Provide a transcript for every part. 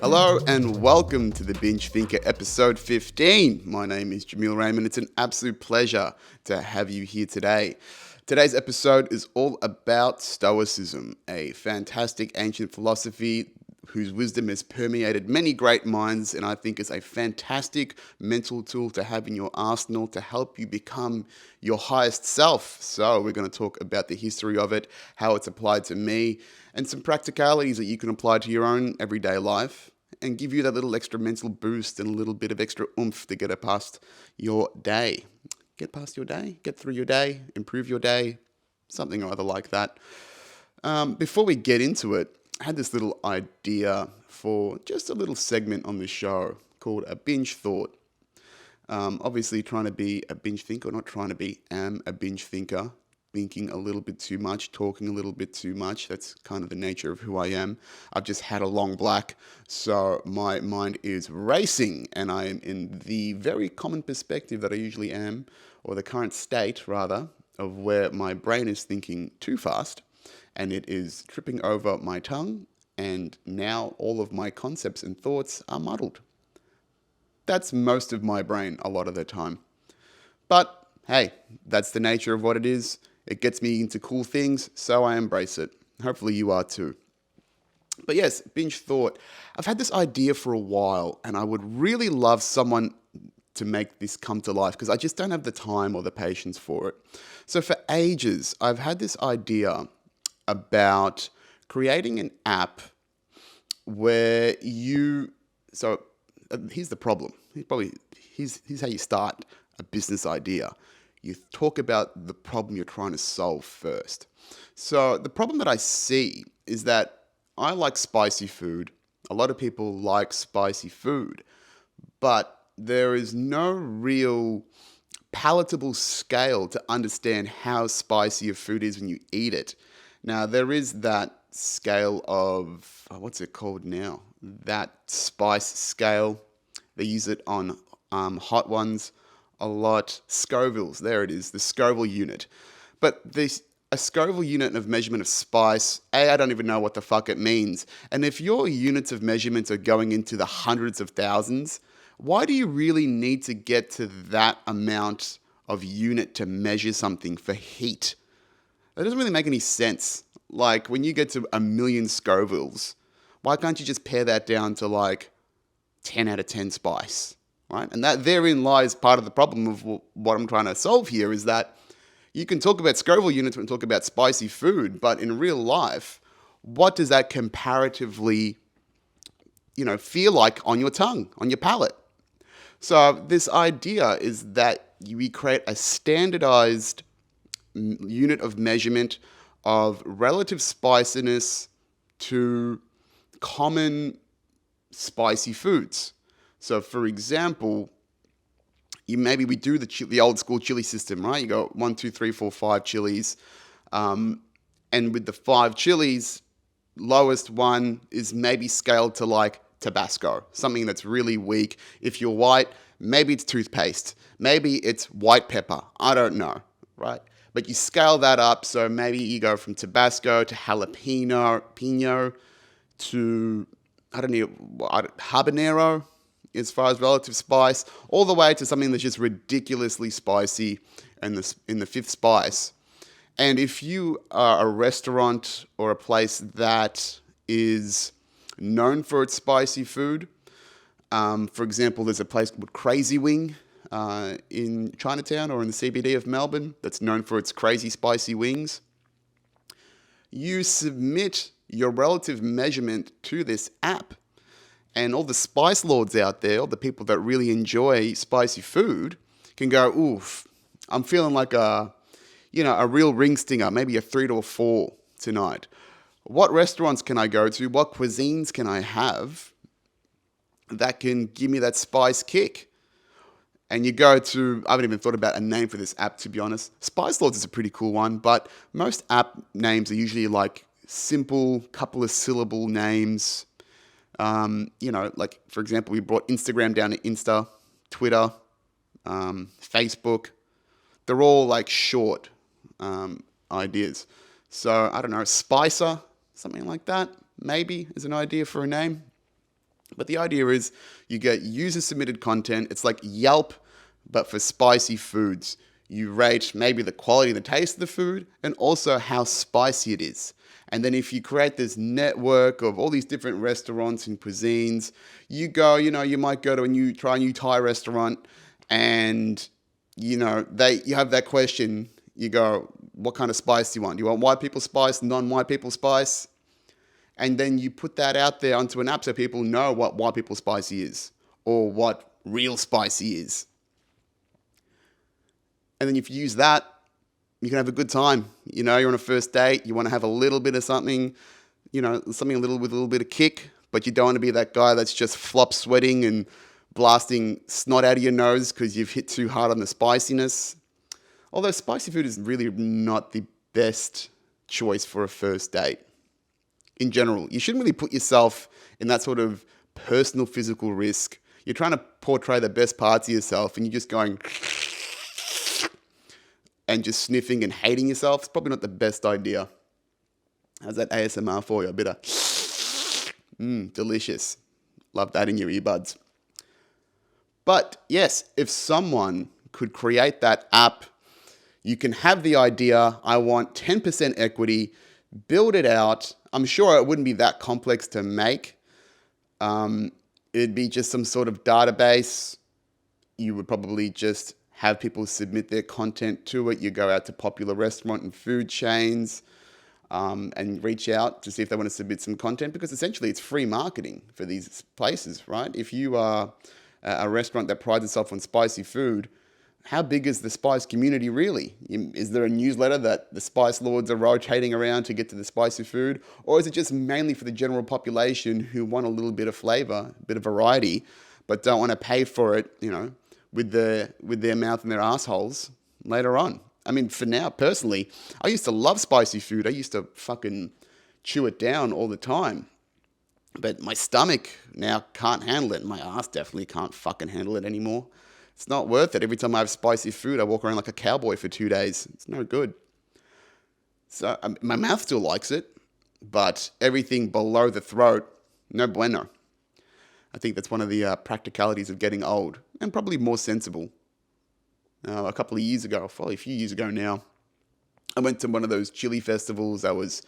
Hello and welcome to the Binge Thinker episode 15. My name is Jameel Raymond. It's an absolute pleasure to have you here today. Today's episode is all about Stoicism, a fantastic ancient philosophy whose wisdom has permeated many great minds, and I think is a fantastic mental tool to have in your arsenal to help you become your highest self. So we're going to talk about the history of it, how it's applied to me, and some practicalities that you can apply to your own everyday life and give you that little extra mental boost and a little bit of extra oomph to get it past your day. Get past your day, get through your day, improve your day, something or other like that. Before we get into it, I had this little idea for just a little segment on the show called a binge thought. Obviously trying to be a binge thinker, not trying to be, am a binge thinker, thinking a little bit too much, talking a little bit too much. That's kind of the nature of who I am. I've just had a long black, so my mind is racing, and I am in the very common perspective that I usually am, or the current state, rather, of where my brain is thinking too fast, and it is tripping over my tongue, and now all of my concepts and thoughts are muddled. That's most of my brain a lot of the time. But hey, that's the nature of what it is. It gets me into cool things, so I embrace it. Hopefully you are too. But yes, binge thought. I've had this idea for a while, and I would really love someone to make this come to life because I just don't have the time or the patience for it. So for ages, I've had this idea about creating an app where here's the problem. Here's how you start a business idea. You talk about the problem you're trying to solve first. So the problem that I see is that I like spicy food. A lot of people like spicy food, but there is no real palatable scale to understand how spicy a food is when you eat it. Now, there is that scale of, what's it called now? That spice scale. They use it on hot ones a lot. Scovilles, there it is, the Scoville unit. But a Scoville unit of measurement of spice, I don't even know what the fuck it means. And if your units of measurement are going into the hundreds of thousands, why do you really need to get to that amount of unit to measure something for heat? That doesn't really make any sense. Like, when you get to 1,000,000 Scovilles, why can't you just pare that down to like 10 out of 10 spice, right? And that therein lies part of the problem of what I'm trying to solve here, is that you can talk about Scoville units and talk about spicy food, but in real life, what does that comparatively, feel like on your tongue, on your palate? So this idea is that we create a standardized unit of measurement of relative spiciness to common spicy foods. So for example, maybe we do the old school chili system, right? You go 1, 2, 3, 4, 5 chilies. And with the 5 chilies, lowest one is maybe scaled to like Tabasco, something that's really weak. If you're white, maybe it's toothpaste. Maybe it's white pepper. I don't know, right? But you scale that up, so maybe you go from Tabasco to jalapeno to, habanero as far as relative spice, all the way to something that's just ridiculously spicy in the 5th spice. And if you are a restaurant or a place that is known for its spicy food, for example, there's a place called Crazy Wing in Chinatown or in the CBD of Melbourne that's known for its crazy spicy wings. You submit your relative measurement to this app, and all the spice lords out there, all the people that really enjoy spicy food, can go, oof, I'm feeling like a real ring stinger, maybe a 3 to a 4 tonight. What restaurants can I go to? What cuisines can I have that can give me that spice kick? And you go to, I haven't even thought about a name for this app, to be honest. Spice Lords is a pretty cool one, but most app names are usually like simple, couple of syllable names. Like, for example, we brought Instagram down to Insta, Twitter, Facebook. They're all like short ideas. So, I don't know, Spicer, something like that, maybe is an idea for a name. But the idea is you get user-submitted content. It's like Yelp, but for spicy foods. You rate maybe the quality and the taste of the food and also how spicy it is. And then if you create this network of all these different restaurants and cuisines, you might go to try a new Thai restaurant and, you have that question. You go, what kind of spice do you want? Do you want white people spice, non-white people spice? And then you put that out there onto an app so people know what white people spicy is or what real spicy is. And then if you use that, you can have a good time. You're on a first date, you want to have a little bit of something, something with a little bit of kick, but you don't want to be that guy that's just flop sweating and blasting snot out of your nose because you've hit too hard on the spiciness. Although spicy food is really not the best choice for a first date. In general, you shouldn't really put yourself in that sort of personal physical risk. You're trying to portray the best parts of yourself and you're just going and just sniffing and hating yourself. It's probably not the best idea. How's that ASMR for you? A bit of delicious. Love that in your earbuds. But yes, if someone could create that app, you can have the idea, I want 10% equity, build it out. I'm sure it wouldn't be that complex to make. It'd be just some sort of database. You would probably just have people submit their content to it. You go out to popular restaurant and food chains and reach out to see if they want to submit some content, because essentially it's free marketing for these places, right? If you are a restaurant that prides itself on spicy food, how big is the spice community really? Is there a newsletter that the spice lords are rotating around to get to the spicy food? Or is it just mainly for the general population who want a little bit of flavor, a bit of variety, but don't want to pay for it, with their mouth and their assholes later on? I mean, for now, personally, I used to love spicy food. I used to fucking chew it down all the time. But my stomach now can't handle it. My ass definitely can't fucking handle it anymore. It's not worth it. Every time I have spicy food, I walk around like a cowboy for 2 days. It's no good. So my mouth still likes it, but everything below the throat, no bueno. I think that's one of the practicalities of getting old, and probably more sensible. A couple of years ago, probably a few years ago now, I went to one of those chili festivals that was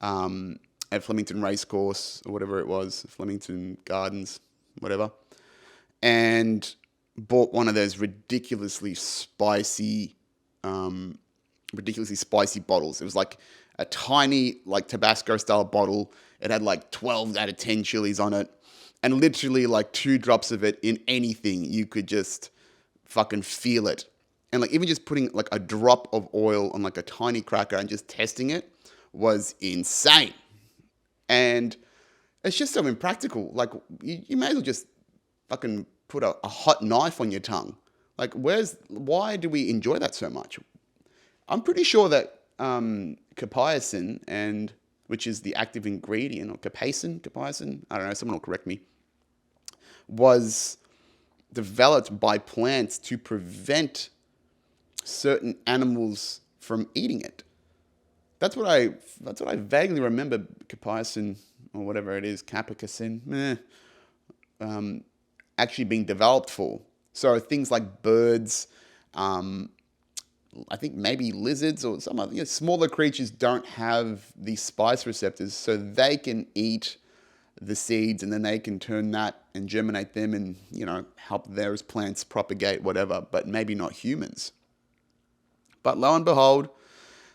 at Flemington Racecourse, or whatever it was, Flemington Gardens, whatever, and bought one of those ridiculously spicy bottles. It was like a tiny, like Tabasco style bottle. It had like 12 out of 10 chilies on it, and literally like 2 drops of it in anything, you could just fucking feel it. And like even just putting like a drop of oil on like a tiny cracker and just testing it was insane. And it's just so impractical. Like you may as well just fucking put a hot knife on your tongue. Like why do we enjoy that so much? I'm pretty sure that capsaicin, which is the active ingredient, or capsaicin, I don't know, someone will correct me, was developed by plants to prevent certain animals from eating it. That's what I vaguely remember capsaicin, or whatever it is, capsaicin, actually being developed for. So things like birds, I think maybe lizards or some other smaller creatures don't have these spice receptors, so they can eat the seeds and then they can turn that and germinate them and help those plants propagate, whatever, but maybe not humans. But lo and behold,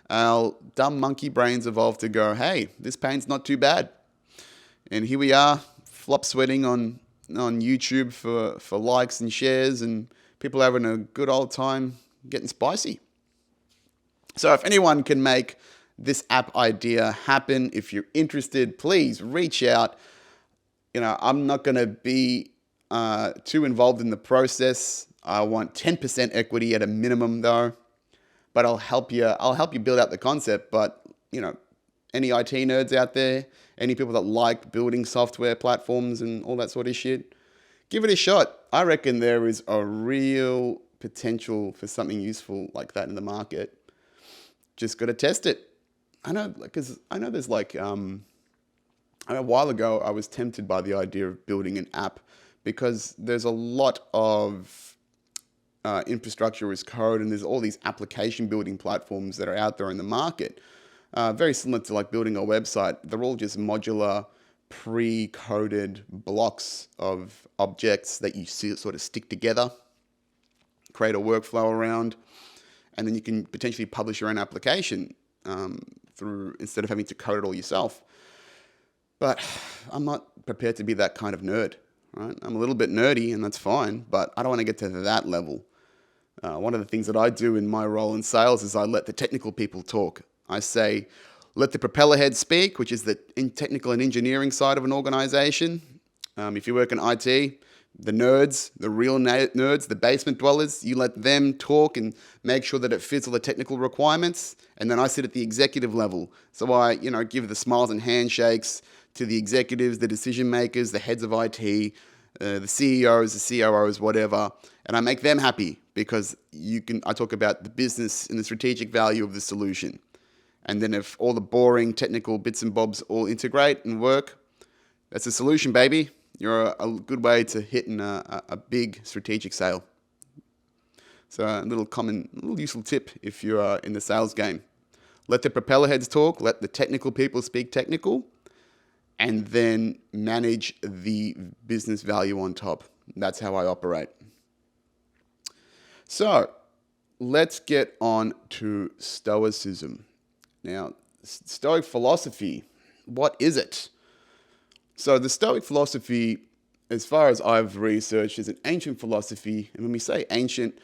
our dumb monkey brains evolved to go, hey, this pain's not too bad. And here we are, flop sweating on YouTube for likes and shares, and people having a good old time getting spicy. So if anyone can make this app idea happen, if you're interested, please reach out. I'm not going to be too involved in the process. I want 10% equity at a minimum, though. But I'll help you build out the concept. But, any IT nerds out there, any people that like building software platforms and all that sort of shit, give it a shot. I reckon there is a real potential for something useful like that in the market. Just got to test it. I know, because I know there's like A while ago, I was tempted by the idea of building an app because there's a lot of infrastructure as code, and there's all these application building platforms that are out there in the market. Very similar to like building a website. They're all just modular, pre-coded blocks of objects that you sort of stick together, create a workflow around, and then you can potentially publish your own application through instead of having to code it all yourself. But I'm not prepared to be that kind of nerd, right? I'm a little bit nerdy, and that's fine, but I don't want to get to that level. One of the things that I do in my role in sales is I let the technical people talk. I say, let the propeller head speak, which is the technical and engineering side of an organization. If you work in IT, the nerds, the real nerds, the basement dwellers, you let them talk and make sure that it fits all the technical requirements. And then I sit at the executive level. So I, give the smiles and handshakes to the executives, the decision makers, the heads of IT, the CEOs, the COOs, whatever, and I make them happy because I talk about the business and the strategic value of the solution. And then if all the boring technical bits and bobs all integrate and work, that's a solution, baby. You're a good way to hit a big strategic sale. So a little useful tip if you're in the sales game. Let the propeller heads talk, let the technical people speak technical, and then manage the business value on top. That's how I operate. So let's get on to Stoicism. Now, Stoic philosophy, what is it? So the Stoic philosophy, as far as I've researched, is an ancient philosophy. And when we say ancient,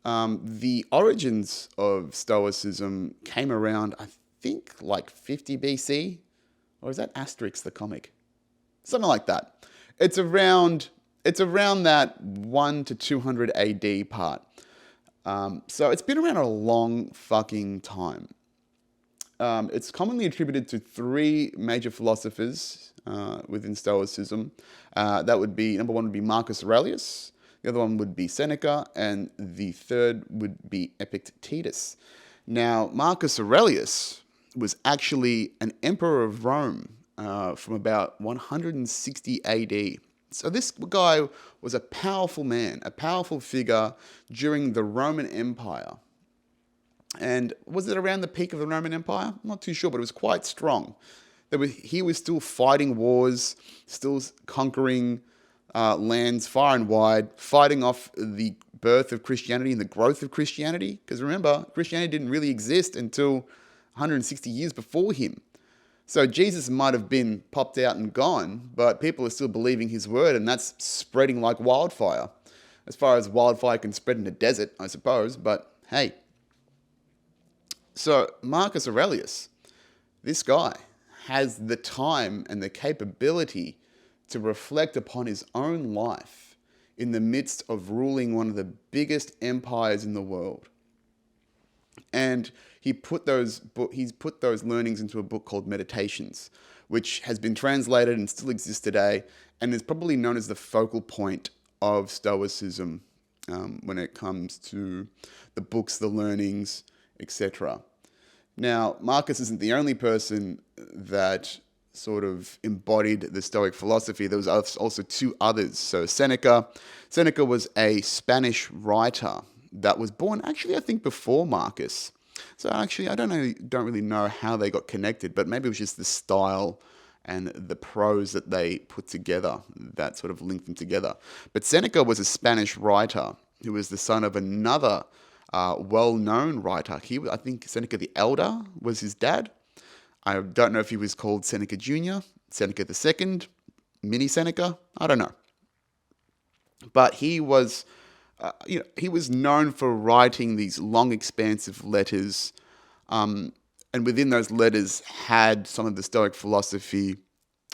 the origins of Stoicism came around, I think, like 50 BC. Or is that Asterix the comic? Something like that. It's around that 1 to 200 AD part. So it's been around a long fucking time. It's commonly attributed to three major philosophers within Stoicism. That would be, number one would be Marcus Aurelius, the other one would be Seneca, and the third would be Epictetus. Now, Marcus Aurelius was actually an emperor of Rome from about 160 AD. So this guy was a powerful man, a powerful figure during the Roman Empire. And was it around the peak of the Roman Empire? I'm not too sure, but it was quite strong. He was still fighting wars, still conquering lands far and wide, fighting off the birth of Christianity and the growth of Christianity. Because remember, Christianity didn't really exist until 160 years before him. So Jesus might have been popped out and gone, but people are still believing his word, and that's spreading like wildfire. As far as wildfire can spread in a desert, I suppose, but hey. So Marcus Aurelius, this guy, has the time and the capability to reflect upon his own life in the midst of ruling one of the biggest empires in the world. And he's put those learnings into a book called Meditations, which has been translated and still exists today, and is probably known as the focal point of Stoicism when it comes to the books, the learnings, etc. Now, Marcus isn't the only person that sort of embodied the Stoic philosophy. There was also two others. So Seneca was a Spanish writer that was born actually, I think, before Marcus. So actually, I don't really know how they got connected, but maybe it was just the style and the prose that they put together that sort of linked them together. But Seneca was a Spanish writer who was the son of another well-known writer. I think Seneca the Elder was his dad. I don't know if he was called Seneca Jr., Seneca II, Mini Seneca. I don't know. But he was known for writing these long, expansive letters, and within those letters had some of the Stoic philosophy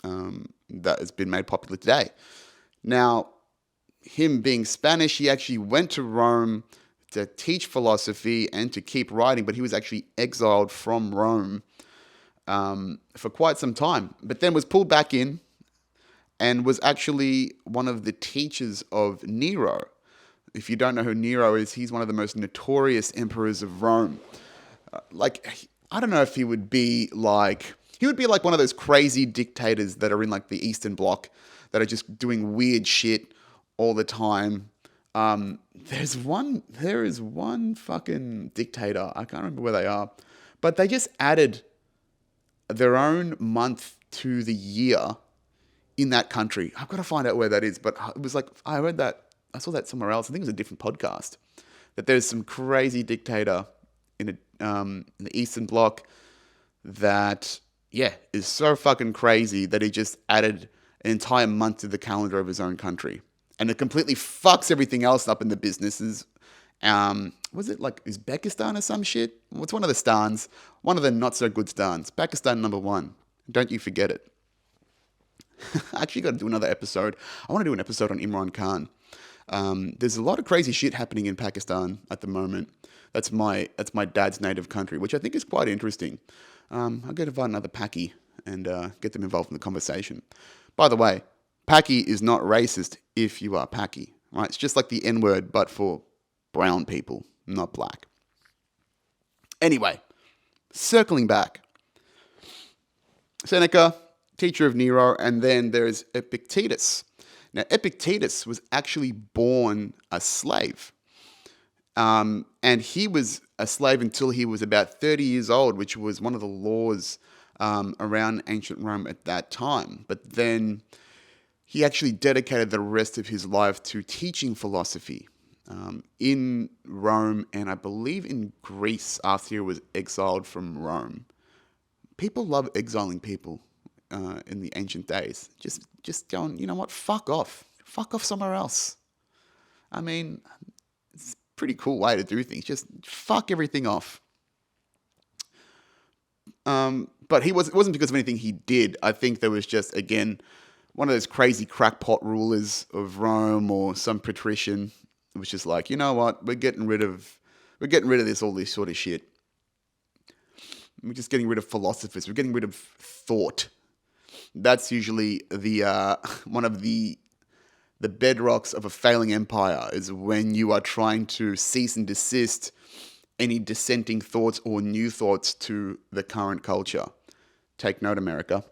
that has been made popular today. Now, him being Spanish, he actually went to Rome to teach philosophy and to keep writing, but he was actually exiled from Rome for quite some time, but then was pulled back in and was actually one of the teachers of Nero. If you don't know who Nero is, he's one of the most notorious emperors of Rome. I don't know if he would be like He would be like one of those crazy dictators that are in like the Eastern Bloc that are just doing weird shit all the time. There is one fucking dictator. I can't remember where they are, but they just added their own month to the year in that country. I've got to find out where that is, but it was like, I saw that somewhere else. I think it was a different podcast, that there's some crazy dictator in the Eastern Bloc that, yeah, is so fucking crazy that he just added an entire month to the calendar of his own country. And it completely fucks everything else up in the businesses. Was it like Uzbekistan or some shit? What's one of the stans? One of the not so good stans. Pakistan #1. Don't you forget it. I actually got to do another episode. I want to do an episode on Imran Khan. There's a lot of crazy shit happening in Pakistan at the moment. That's my dad's native country, which I think is quite interesting. I'll go to invite another Paki and get them involved in the conversation. By the way, Paki is not racist if you are Paki, right? It's just like the N-word, but for brown people, not black. Anyway, circling back. Seneca, teacher of Nero, and then there's Epictetus. Now, Epictetus was actually born a slave. And he was a slave until he was about 30 years old, which was one of the laws around ancient Rome at that time. But then he actually dedicated the rest of his life to teaching philosophy in Rome and I believe in Greece after he was exiled from Rome. People love exiling people in the ancient days. Just going, you know what, fuck off. Fuck off somewhere else. I mean, it's a pretty cool way to do things. Just fuck everything off. But it wasn't because of anything he did. I think there was just, again, one of those crazy crackpot rulers of Rome or some patrician was just like, you know what, we're getting rid of all this sort of shit. We're just getting rid of philosophers. We're getting rid of thought. That's usually the one of the bedrocks of a failing empire, is when you are trying to cease and desist any dissenting thoughts or new thoughts to the current culture. Take note, America.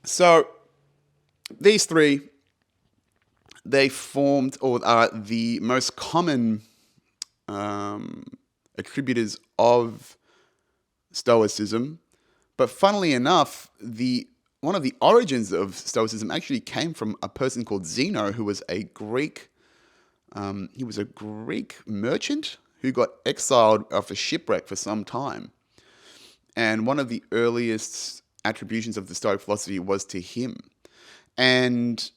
So these three, they formed or are the most common attributors of Stoicism. But funnily enough, one of the origins of Stoicism actually came from a person called Zeno, who was a Greek. He was a Greek merchant who got exiled off a shipwreck for some time. And one of the earliest attributions of the Stoic philosophy was to him. And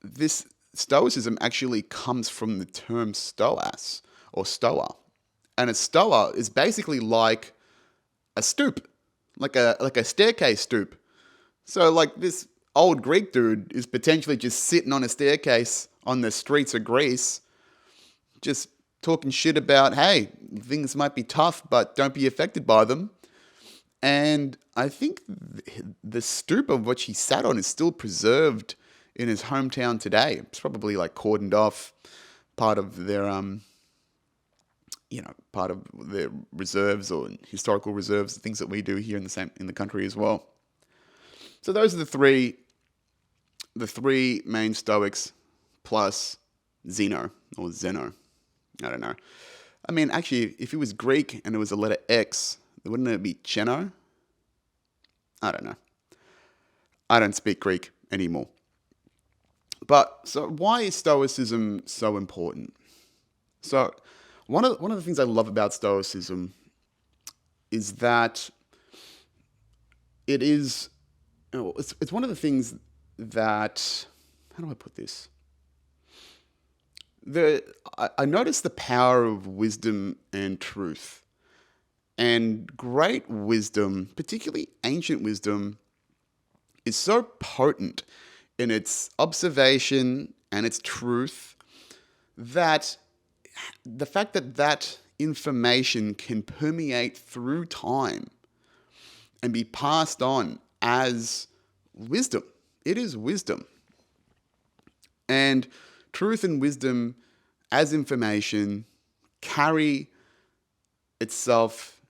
this Stoicism actually comes from the term stoas or stoa. And a stoa is basically like a stoop, like a staircase stoop. So like this old Greek dude is potentially just sitting on a staircase on the streets of Greece, just talking shit about, hey, things might be tough, but don't be affected by them. And I think the stoop of which he sat on is still preserved in his hometown today. It's probably like cordoned off, part of their reserves or historical reserves, things that we do here in the country as well. So those are the three main Stoics plus Zeno or Zeno. I don't know. I mean, actually, if it was Greek and it was a letter X, wouldn't it be Cheno? I don't know. I don't speak Greek anymore. But so why is Stoicism so important? So one of the things I love about Stoicism is that it is, it's one of the things that, how do I put this? I notice the power of wisdom and truth. And great wisdom, particularly ancient wisdom, is so potent in its observation and its truth that the fact that information can permeate through time and be passed on as wisdom. It is wisdom. And truth and wisdom as information carry itself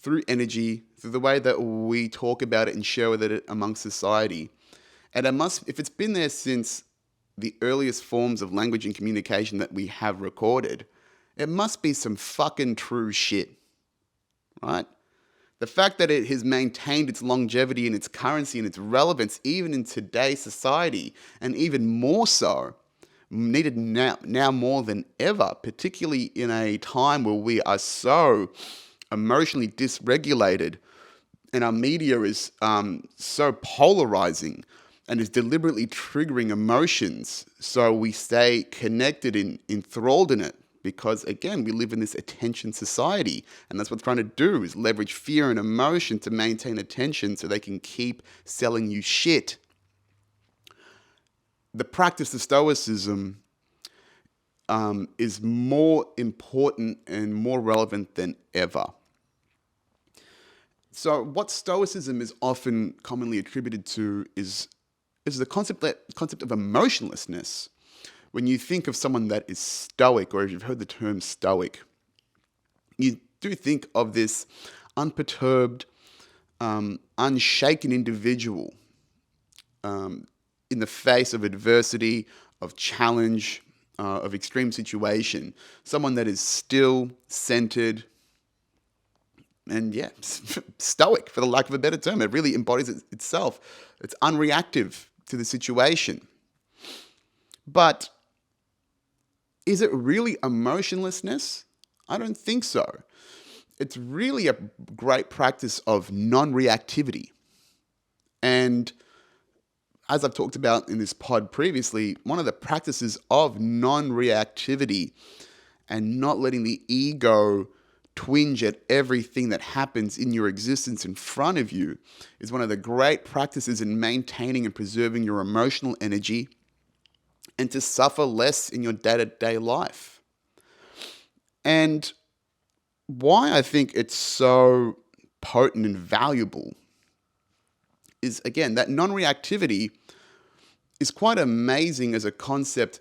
through energy, through the way that we talk about it and share it amongst society. And if it's been there since the earliest forms of language and communication that we have recorded, it must be some fucking true shit, right? The fact that it has maintained its longevity and its currency and its relevance even in today's society, and even more so, needed now more than ever, particularly in a time where we are so emotionally dysregulated and our media is so polarizing and is deliberately triggering emotions so we stay connected and enthralled in it. Because again, we live in this attention society, and that's what they're trying to do, is leverage fear and emotion to maintain attention so they can keep selling you shit. The practice of Stoicism is more important and more relevant than ever. So what Stoicism is often commonly attributed to is the concept of emotionlessness. When you think of someone that is stoic, or if you've heard the term stoic, you do think of this unperturbed, unshaken individual in the face of adversity, of challenge, of extreme situation. Someone that is still, centered, and stoic, for the lack of a better term. It really embodies itself. It's unreactive to the situation. But is it really emotionlessness? I don't think so. It's really a great practice of non-reactivity. And as I've talked about in this pod previously, one of the practices of non-reactivity and not letting the ego twinge at everything that happens in your existence in front of you is one of the great practices in maintaining and preserving your emotional energy and to suffer less in your day-to-day life. And why I think it's so potent and valuable is, again, that non-reactivity is quite amazing as a concept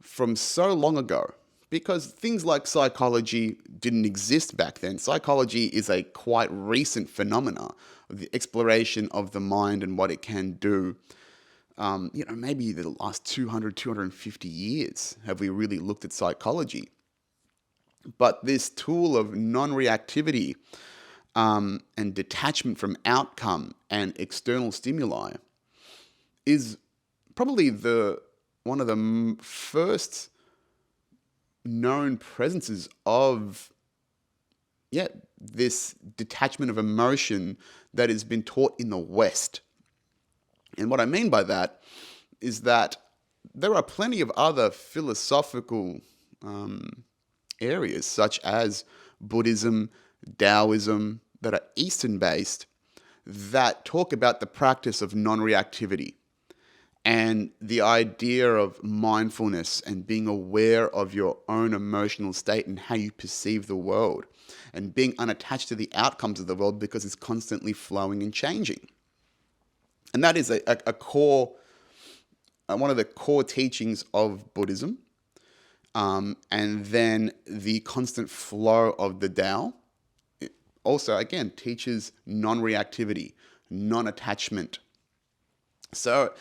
from so long ago, because things like psychology didn't exist back then. Psychology is a quite recent phenomena of the exploration of the mind and what it can do. Maybe the last 200, 250 years have we really looked at psychology. But this tool of non-reactivity and detachment from outcome and external stimuli is probably one of the first known presences of this detachment of emotion that has been taught in the West. And what I mean by that is that there are plenty of other philosophical areas, such as Buddhism, Taoism, that are Eastern-based, that talk about the practice of non-reactivity and the idea of mindfulness and being aware of your own emotional state and how you perceive the world, and being unattached to the outcomes of the world because it's constantly flowing and changing. And that is a core, one of the core teachings of Buddhism. And then the constant flow of the Tao also, again, teaches non-reactivity, non-attachment. So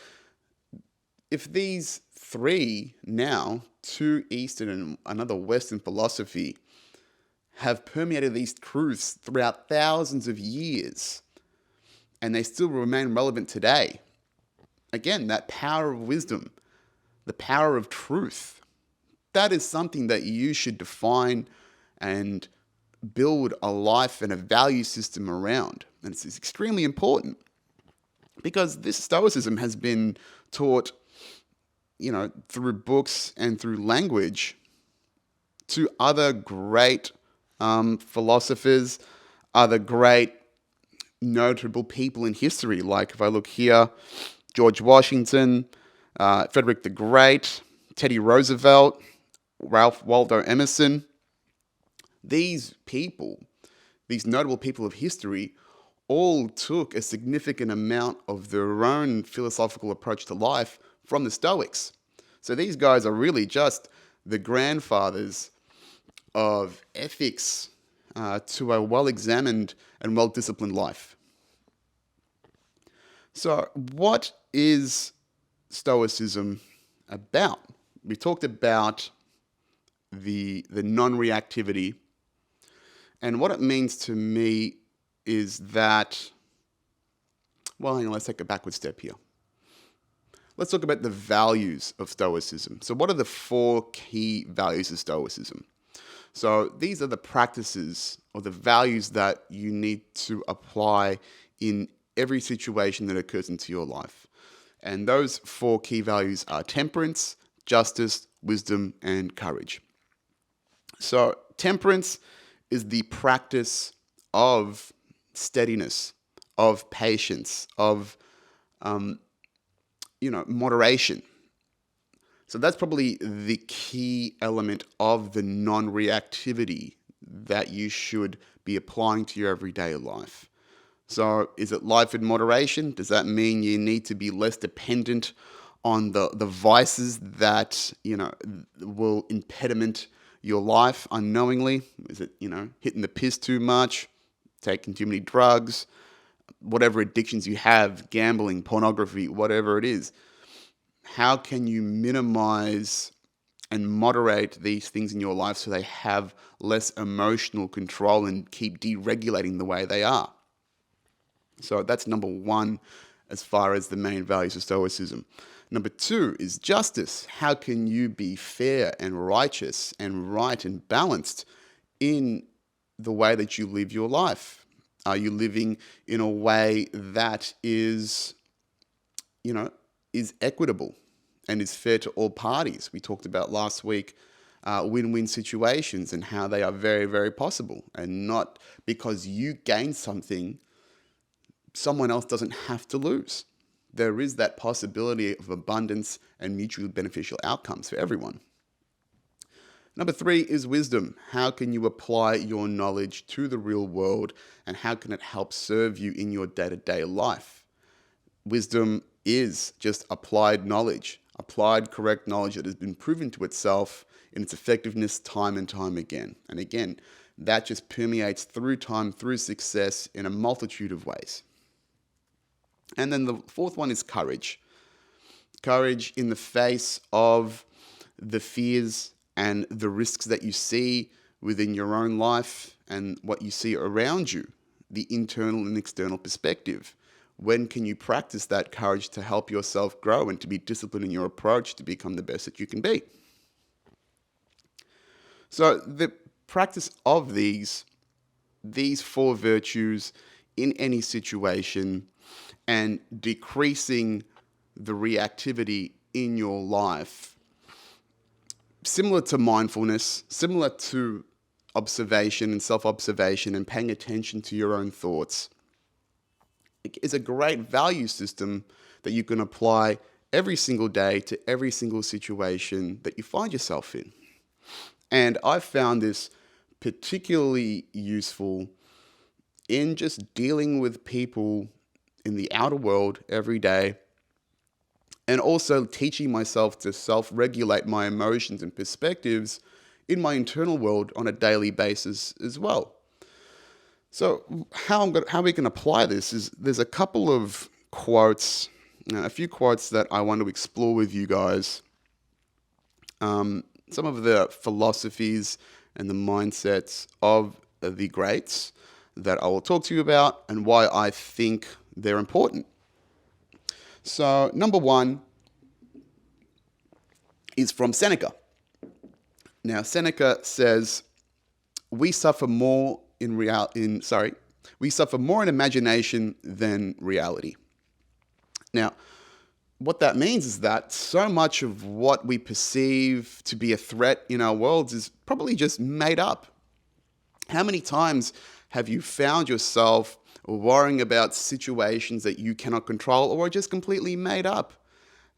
if these three now, two Eastern and another Western philosophy, have permeated these truths throughout thousands of years, and they still remain relevant today, again, that power of wisdom, the power of truth, that is something that you should define and build a life and a value system around. And it's extremely important, because this Stoicism has been taught, through books and through language to other great philosophers, other great notable people in history. Like if I look here, George Washington, Frederick the Great, Teddy Roosevelt, Ralph Waldo Emerson. These people, these notable people of history, all took a significant amount of their own philosophical approach to life from the Stoics. So these guys are really just the grandfathers of ethics, to a well-examined and well-disciplined life. So, what is Stoicism about? We talked about the non-reactivity, and what it means to me is that, well, let's take a backward step here. Let's talk about the values of Stoicism. So what are the 4 key values of Stoicism? So these are the practices or the values that you need to apply in every situation that occurs into your life. And those 4 key values are temperance, justice, wisdom, and courage. So temperance is the practice of steadiness, of patience, of moderation. So that's probably the key element of the non-reactivity that you should be applying to your everyday life. So is it life in moderation? Does that mean you need to be less dependent on the vices that, will impediment your life unknowingly? Is it, hitting the piss too much, taking too many drugs, whatever addictions you have, gambling, pornography, whatever it is? How can you minimize and moderate these things in your life so they have less emotional control and keep deregulating the way they are? So that's number 1 as far as the main values of Stoicism. Number 2 is justice. How can you be fair and righteous and right and balanced in the way that you live your life? Are you living in a way that is equitable and is fair to all parties? We talked about last week win-win situations and how they are very, very possible. And not because you gain something, someone else doesn't have to lose. There is that possibility of abundance and mutually beneficial outcomes for everyone. Number 3 is wisdom. How can you apply your knowledge to the real world, and how can it help serve you in your day-to-day life? Wisdom is just applied knowledge, applied correct knowledge that has been proven to itself in its effectiveness time and time again. And again, that just permeates through time, through success in a multitude of ways. And then the 4th one is courage. Courage in the face of the fears and the risks that you see within your own life and what you see around you, the internal and external perspective. When can you practice that courage to help yourself grow and to be disciplined in your approach to become the best that you can be? So the practice of these 4 virtues in any situation and decreasing the reactivity in your life, similar to mindfulness, similar to observation and self-observation and paying attention to your own thoughts, is a great value system that you can apply every single day to every single situation that you find yourself in. And I've found this particularly useful in just dealing with people in the outer world every day, and also teaching myself to self-regulate my emotions and perspectives in my internal world on a daily basis as well. So how we can apply this is there's a couple of quotes, a few quotes that I want to explore with you guys. Some of the philosophies and the mindsets of the greats that I will talk to you about and why I think they're important. So number 1 is from Seneca. Now Seneca says, we suffer more in imagination than reality. Now, what that means is that so much of what we perceive to be a threat in our worlds is probably just made up. How many times have you found yourself worrying about situations that you cannot control or are just completely made up?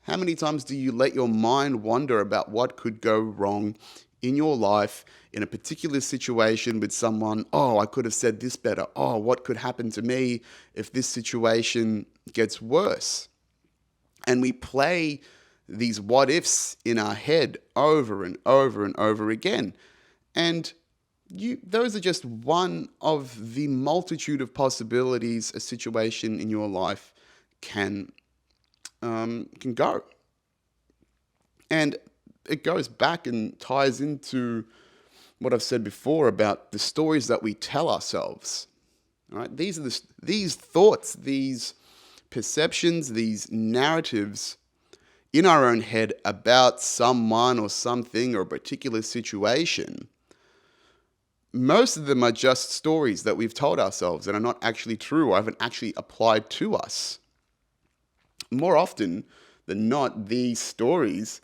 How many times do you let your mind wander about what could go wrong in your life in a particular situation with someone? Oh, I could have said this better. Oh, what could happen to me if this situation gets worse? And we play these what ifs in our head over and over and over again. And those are just one of the multitude of possibilities a situation in your life can go. And it goes back and ties into what I've said before about the stories that we tell ourselves. Right? These thoughts, these perceptions, these narratives in our own head about someone or something or a particular situation. Most of them are just stories that we've told ourselves and are not actually true or haven't actually applied to us. More often than not, these stories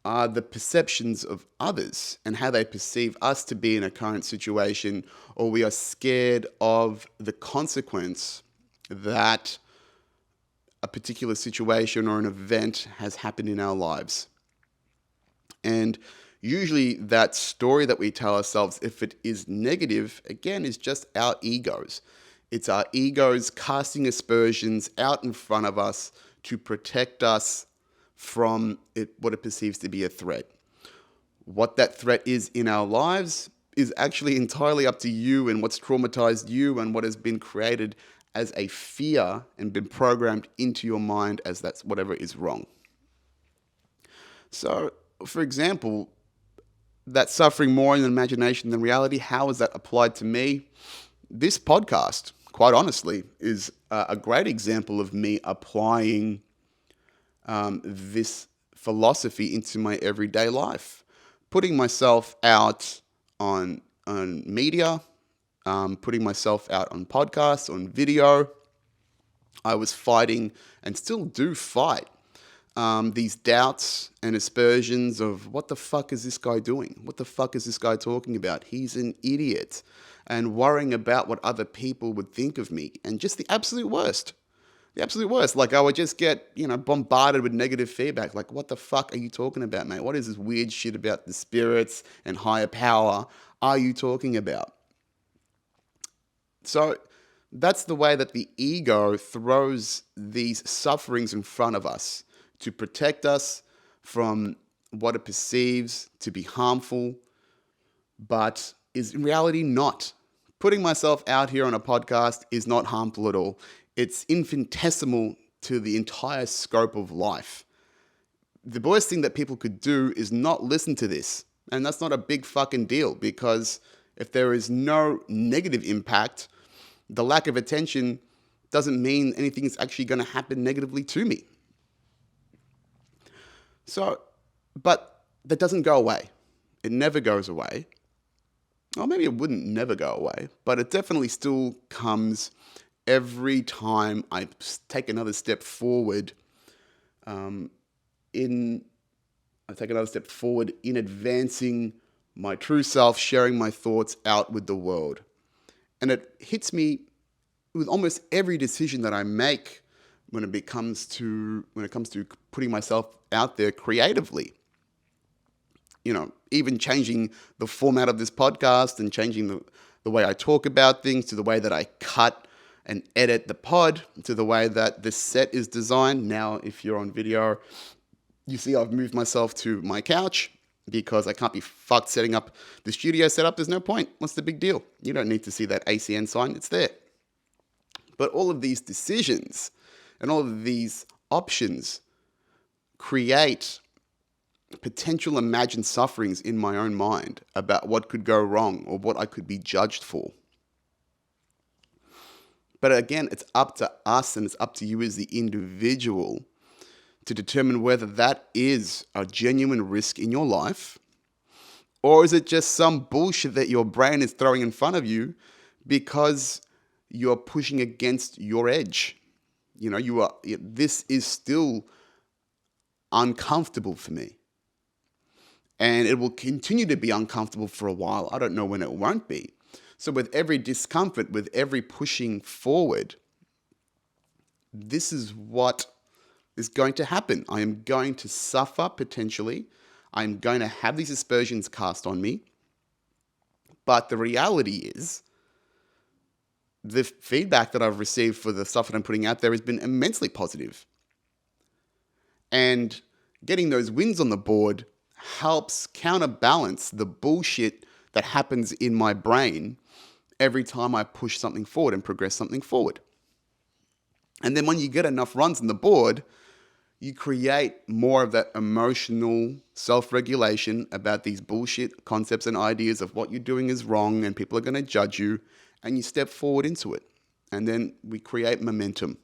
are the perceptions of others and how they perceive us to be in a current situation, or we are scared of the consequence that a particular situation or an event has happened in our lives. And usually that story that we tell ourselves, if it is negative, again, is just our egos. It's our egos casting aspersions out in front of us to protect us from what it perceives to be a threat. What that threat is in our lives is actually entirely up to you and what's traumatized you and what has been created as a fear and been programmed into your mind as that's whatever is wrong. So, for example, that suffering more in imagination than reality, how is that applied to me? This podcast, quite honestly, is a great example of me applying this philosophy into my everyday life. Putting myself out on media, putting myself out on podcasts, on video. I was fighting and still do fight these doubts and aspersions of what the fuck is this guy doing? What the fuck is this guy talking about? He's an idiot. And worrying about what other people would think of me. And just the absolute worst. The absolute worst. Like I would just get, bombarded with negative feedback. Like, what the fuck are you talking about, mate? What is this weird shit about the spirits and higher power are you talking about? So that's the way that the ego throws these sufferings in front of us to protect us from what it perceives to be harmful, but is in reality not. Putting myself out here on a podcast is not harmful at all. It's infinitesimal to the entire scope of life. The worst thing that people could do is not listen to this. And that's not a big fucking deal, because if there is no negative impact, the lack of attention doesn't mean anything is actually going to happen negatively to me. So, but that doesn't go away. It never goes away. Or maybe it wouldn't never go away, but it definitely still comes every time I take another step forward in advancing my true self, sharing my thoughts out with the world. And it hits me with almost every decision that I make when it comes to putting myself out there creatively. Even changing the format of this podcast and changing the way I talk about things, to the way that I cut and edit the pod, to the way that this set is designed. Now, if you're on video, you see I've moved myself to my couch because I can't be fucked setting up the studio setup. There's no point. What's the big deal? You don't need to see that ACN sign. It's there. But all of these decisions and all of these options create potential imagined sufferings in my own mind about what could go wrong or what I could be judged for. But again, it's up to us and it's up to you as the individual to determine whether that is a genuine risk in your life, or is it just some bullshit that your brain is throwing in front of you because you're pushing against your edge. This is still uncomfortable for me. And it will continue to be uncomfortable for a while. I don't know when it won't be. So with every discomfort, with every pushing forward, this is what is going to happen. I am going to suffer potentially. I'm going to have these aspersions cast on me. But the reality is, the feedback that I've received for the stuff that I'm putting out there has been immensely positive. And getting those wins on the board helps counterbalance the bullshit that happens in my brain every time I push something forward and progress something forward. And then when you get enough runs on the board, you create more of that emotional self-regulation about these bullshit concepts and ideas of what you're doing is wrong and people are going to judge you, and you step forward into it. And then we create momentum.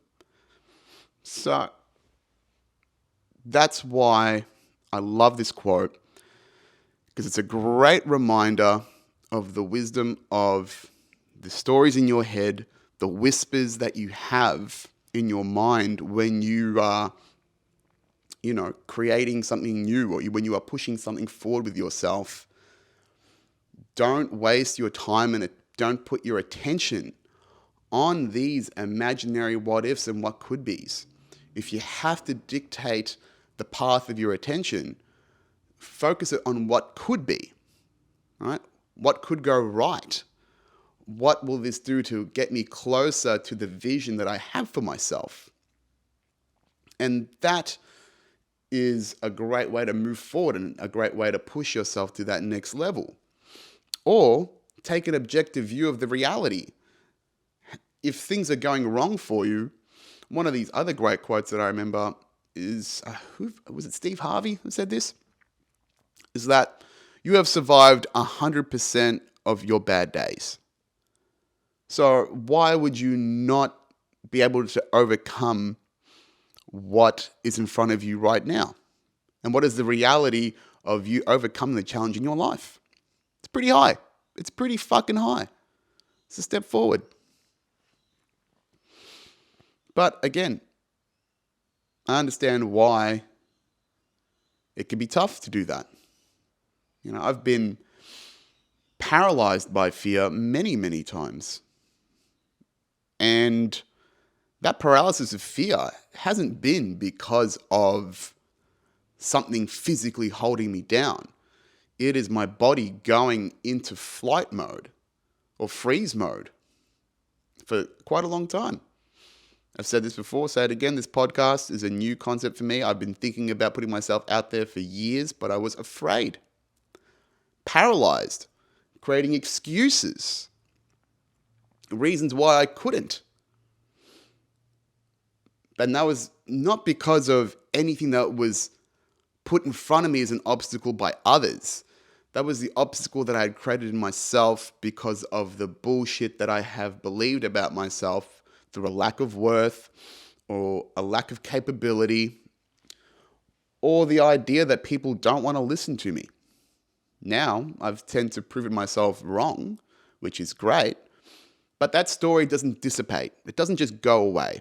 So that's why I love this quote, because it's a great reminder of the wisdom of the stories in your head, the whispers that you have in your mind when you are, creating something new, or when you are pushing something forward with yourself. Don't waste your time and don't put your attention on these imaginary what ifs and what could be's. If you have to dictate the path of your attention, focus it on what could be, right? What could go right? What will this do to get me closer to the vision that I have for myself? And that is a great way to move forward and a great way to push yourself to that next level. Or take an objective view of the reality. If things are going wrong for you, one of these other great quotes that I remember is, was it Steve Harvey who said this? Is that you have survived 100% of your bad days. So why would you not be able to overcome what is in front of you right now? And what is the reality of you overcoming the challenge in your life? It's pretty high. It's pretty fucking high. It's a step forward. But again, I understand why it can be tough to do that. I've been paralyzed by fear many, many times. And that paralysis of fear hasn't been because of something physically holding me down. It is my body going into flight mode or freeze mode for quite a long time. I've said this before, say it again. This podcast is a new concept for me. I've been thinking about putting myself out there for years, but I was afraid, paralyzed, creating excuses, reasons why I couldn't. And that was not because of anything that was put in front of me as an obstacle by others. That was the obstacle that I had created in myself because of the bullshit that I have believed about myself through a lack of worth or a lack of capability, or the idea that people don't want to listen to me. Now, I've tended to prove myself wrong, which is great, but that story doesn't dissipate. It doesn't just go away.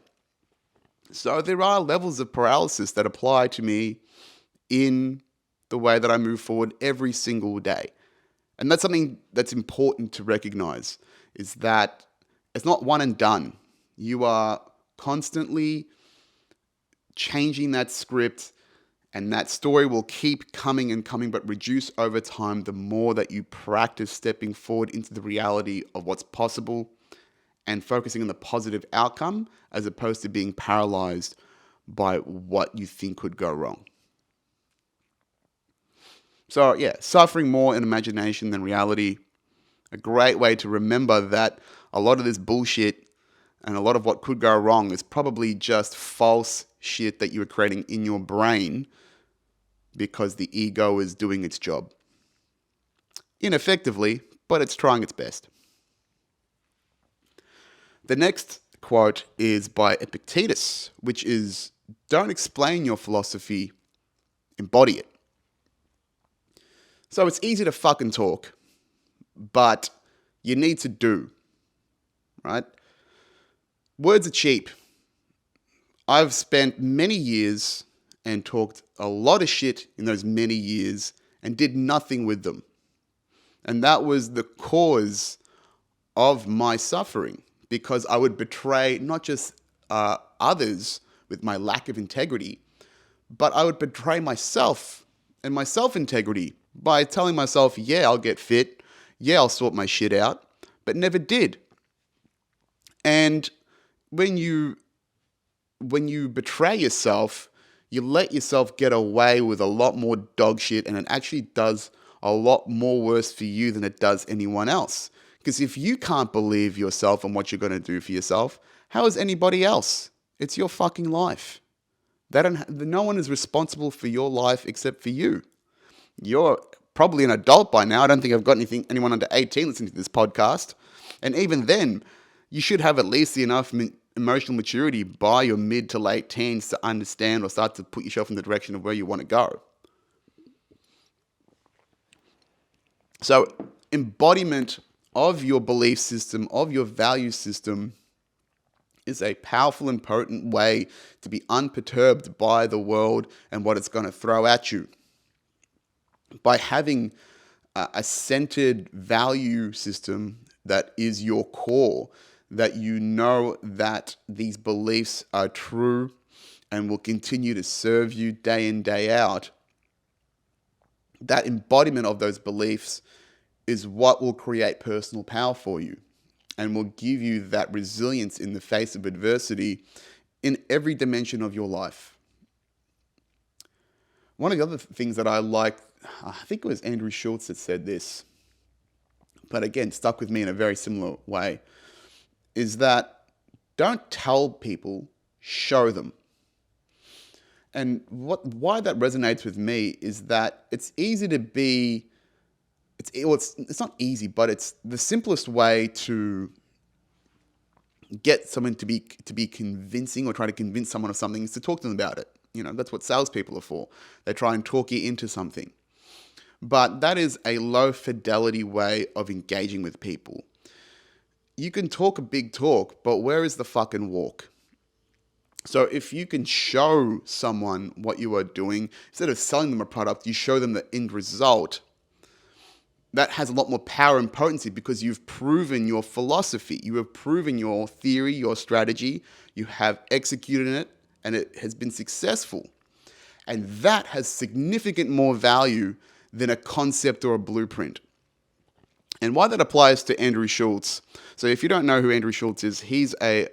So there are levels of paralysis that apply to me in the way that I move forward every single day. And that's something that's important to recognize, is that it's not one and done. You are constantly changing that script, and that story will keep coming and coming, but reduce over time the more that you practice stepping forward into the reality of what's possible and focusing on the positive outcome as opposed to being paralyzed by what you think could go wrong. So yeah, suffering more in imagination than reality. A great way to remember that a lot of this bullshit and a lot of what could go wrong is probably just false shit that you are creating in your brain because the ego is doing its job. Ineffectively, but it's trying its best. The next quote is by Epictetus, which is, don't explain your philosophy, embody it. So it's easy to fucking talk, but you need to do, right? Words are cheap. I've spent many years and talked a lot of shit in those many years and did nothing with them. And that was the cause of my suffering, because I would betray not just others with my lack of integrity, but I would betray myself and my self-integrity by telling myself, yeah, I'll get fit, yeah, I'll sort my shit out, but never did. And when you betray yourself, you let yourself get away with a lot more dog shit, and it actually does a lot more worse for you than it does anyone else. Because if you can't believe yourself and what you're going to do for yourself, how is anybody else? It's your fucking life. No one is responsible for your life except for you. You're probably an adult by now. I don't think I've got anyone under 18 listening to this podcast. And even then, you should have at least enough emotional maturity by your mid to late teens to understand or start to put yourself in the direction of where you want to go. So, embodiment of your belief system, of your value system, is a powerful and potent way to be unperturbed by the world and what it's going to throw at you. By having a centered value system that is your core, that you know that these beliefs are true and will continue to serve you day in, day out, that embodiment of those beliefs is what will create personal power for you and will give you that resilience in the face of adversity in every dimension of your life. One of the other things that I like, I think it was Andrew Schultz that said this, but again, stuck with me in a very similar way, is that don't tell people, show them. And why that resonates with me is that it's easy to be, it's not easy, but it's the simplest way to get someone to be convincing or try to convince someone of something is to talk to them about it. That's what salespeople are for. They try and talk you into something. But that is a low fidelity way of engaging with people. You can talk a big talk, but where is the fucking walk? So if you can show someone what you are doing, instead of selling them a product, you show them the end result, that has a lot more power and potency because you've proven your philosophy. You have proven your theory, your strategy. You have executed it, and it has been successful. And that has significant more value than a concept or a blueprint. And why that applies to Andrew Schultz. So if you don't know who Andrew Schultz is, he's a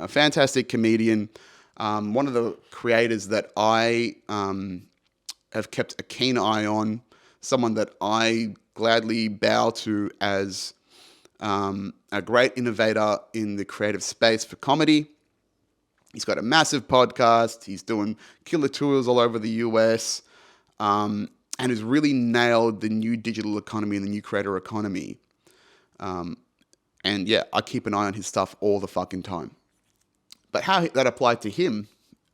fantastic comedian, one of the creators that I have kept a keen eye on, someone that I gladly bow to as a great innovator in the creative space for comedy. He's got a massive podcast. He's doing killer tours all over the US. And has really nailed the new digital economy and the new creator economy. And yeah, I keep an eye on his stuff all the fucking time. But how that applied to him,